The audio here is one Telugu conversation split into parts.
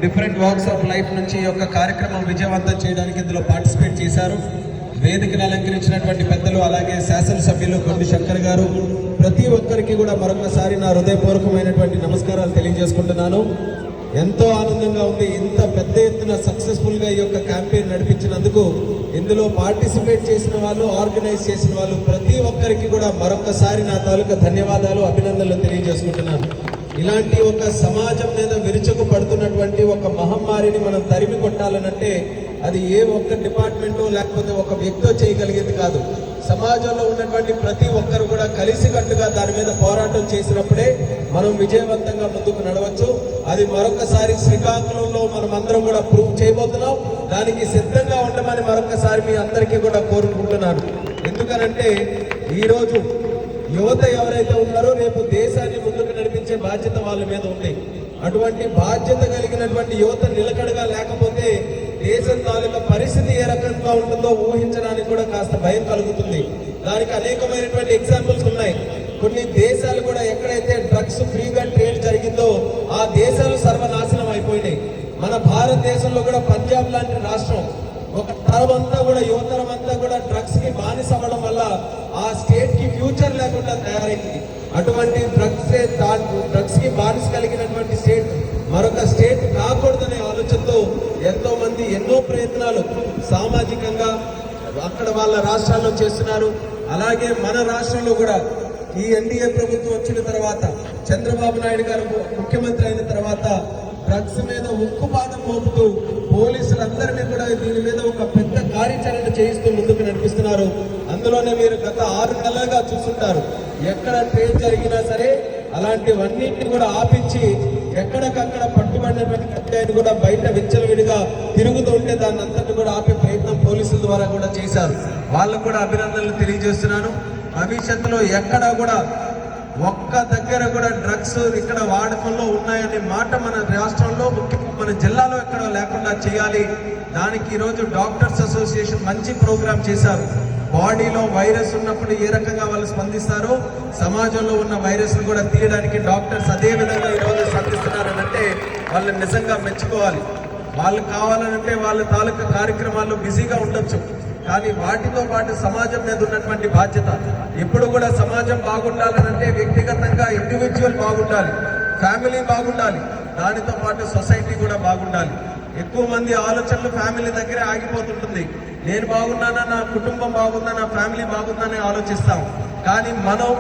డిఫరెంట్ వాక్స్ ఆఫ్ లైఫ్ నుంచి ఈ యొక్క కార్యక్రమం విజయవంతం చేయడానికి ఇందులో పార్టిసిపేట్ చేశారు. వేదికను అలంకరించినటువంటి పెద్దలు, అలాగే శాసనసభ్యులు కొండి శంకర్ గారు, ప్రతి ఒక్కరికి కూడా మరొకసారి నా హృదయపూర్వకమైనటువంటి నమస్కారాలు తెలియజేసుకుంటున్నాను. ఎంతో ఆనందంగా ఉంది. ఇంత పెద్ద ఎత్తున సక్సెస్ఫుల్గా ఈ యొక్క క్యాంపెయిన్ నడిపించినందుకు ఇందులో పార్టిసిపేట్ చేసిన వాళ్ళు, ఆర్గనైజ్ చేసిన వాళ్ళు ప్రతి ఒక్కరికి కూడా మరొకసారి నా తాలూకా ధన్యవాదాలు, అభినందనలు తెలియజేసుకుంటున్నాను. ఇలాంటి ఒక సమాజం మీద విరుచుకు పడుతున్నటువంటి ఒక మహమ్మారిని మనం తరిమి కొట్టాలనంటే అది ఏ ఒక్క డిపార్ట్మెంటో లేకపోతే ఒక వ్యక్తో చేయగలిగేది కాదు. సమాజంలో ఉన్నటువంటి ప్రతి ఒక్కరు కూడా కలిసికట్టుగా దాని మీద పోరాటం చేసినప్పుడే మనం విజయవంతంగా ముందుకు నడవచ్చు. అది మరొకసారి శ్రీకాకుళంలో మనం అందరం కూడా ప్రూవ్ చేయబోతున్నాం. దానికి సిద్ధంగా ఉండమని మరొకసారి మీ అందరికీ కూడా కోరుకుంటున్నాను. ఎందుకనంటే ఈరోజు యువత ఎవరైతే ఉన్నారో రేపు దేశాన్ని ముందుకు నడిపించే బాధ్యత వాళ్ళ మీద ఉంది. అటువంటి బాధ్యత కలిగినటువంటి యువత నిలకడగా లేకపోతే దేశం తాలూకా పరిస్థితి ఏ రకంగా ఉంటుందో ఊహించడానికి కూడా కాస్త భయం కలుగుతుంది. దానికి అనేకమైనటువంటి ఎగ్జాంపుల్స్ ఉన్నాయి. కొన్ని దేశాలు కూడా ఎక్కడైతే డ్రగ్స్ ఫ్రీగా ట్రేడ్ జరిగిందో ఆ దేశాలు సర్వనాశనం అయిపోయినాయి. మన భారతదేశంలో కూడా పంజాబ్ లాంటి రాష్ట్రం ఒక తరం అంతా కూడా, యువతరం అంతా కూడా డ్రగ్స్ కి బానిస అవ్వడం వల్ల ఆ స్టేట్ కి ఫ్యూచర్ లేకుండా తయారైంది. అటువంటి డ్రగ్స్ కి బానిస కలిగినటువంటి స్టేట్ మరొక స్టేట్ కాకూడదనే ఆలోచనతో ఎంతో మంది ఎన్నో ప్రయత్నాలు సామాజికంగా అక్కడ వాళ్ళ రాష్ట్రాల్లో చేస్తున్నారు. అలాగే మన రాష్ట్రంలో కూడా ఈ ఎన్డీఏ ప్రభుత్వం వచ్చిన తర్వాత, చంద్రబాబు నాయుడు గారు ముఖ్యమంత్రి అయిన తర్వాత డ్రగ్స్ మీద ఉక్కుపాదం మోపుతూ పోలీసులందరినీ కూడా దీని మీద ఒక పెద్ద కార్యాచరణ చేయిస్తూ ముందుకు నడిపిస్తున్నారు. అందులోనే మీరు గత 6 నెలలుగా చూస్తుంటారు. ఎక్కడ ట్రేడ్ జరిగినా సరే అలాంటివన్నింటినీ కూడా ఆపించి ఎక్కడికక్కడ పట్టుబడినటువంటి కత్తిని కూడా బయట విచ్చలవిడిగా తిరుగుతూ ఉంటే దాన్ని అంతటి కూడా ఆపే ప్రయత్నం పోలీసుల ద్వారా కూడా చేశారు. వాళ్ళకు కూడా అభినందనలు తెలియజేస్తున్నాను. భవిష్యత్తులో ఎక్కడ కూడా ఒక్క దగ్గర కూడా డ్రగ్స్ ఇక్కడ వాడకంలో ఉన్నాయనే మాట మన రాష్ట్రంలో, ముఖ్యంగా మన జిల్లాలో ఎక్కడ లేకుండా చేయాలి. దానికి ఈరోజు డాక్టర్స్ అసోసియేషన్ మంచి ప్రోగ్రామ్ చేశారు. బాడీలో వైరస్ ఉన్నప్పుడు ఏ రకంగా వాళ్ళు స్పందిస్తారో సమాజంలో ఉన్న వైరస్ కూడా తీయడానికి డాక్టర్స్ అదే విధంగా ఈరోజు స్పందిస్తున్నారనంటే వాళ్ళని నిజంగా మెచ్చుకోవాలి. వాళ్ళు కావాలనంటే వాళ్ళ తాలూకా కార్యక్రమాల్లో బిజీగా ఉండొచ్చు, కానీ వాటితో పాటు సమాజం మీద ఉన్నటువంటి బాధ్యత ఎప్పుడు కూడా సమాజం బాగుండాలనంటే వ్యక్తిగతంగా ఇండివిజువల్ బాగుండాలి, ఫ్యామిలీ బాగుండాలి, దానితో పాటు సొసైటీ కూడా బాగుండాలి. ఎక్కువ మంది ఆలోచనలు ఫ్యామిలీ దగ్గరే ఆగిపోతుంటుంది. నేను బాగున్నానా, నా కుటుంబం బాగుందా, నా ఫ్యామిలీ బాగుందని ఆలోచిస్తాం. కానీ మనం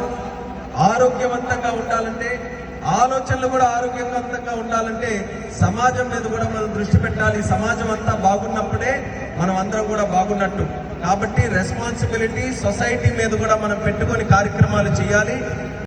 ఆరోగ్యవంతంగా ఉండాలంటే, ఆలోచనలు కూడా ఆరోగ్యవంతంగా ఉండాలంటే సమాజం మీద కూడా మనం దృష్టి పెట్టాలి. సమాజం అంతా బాగున్నప్పుడే మనం అందరం కూడా బాగున్నట్టు. కాబట్టి రెస్పాన్సిబిలిటీ సొసైటీ మీద కూడా మనం పెట్టుకొని కార్యక్రమాలు చేయాలి.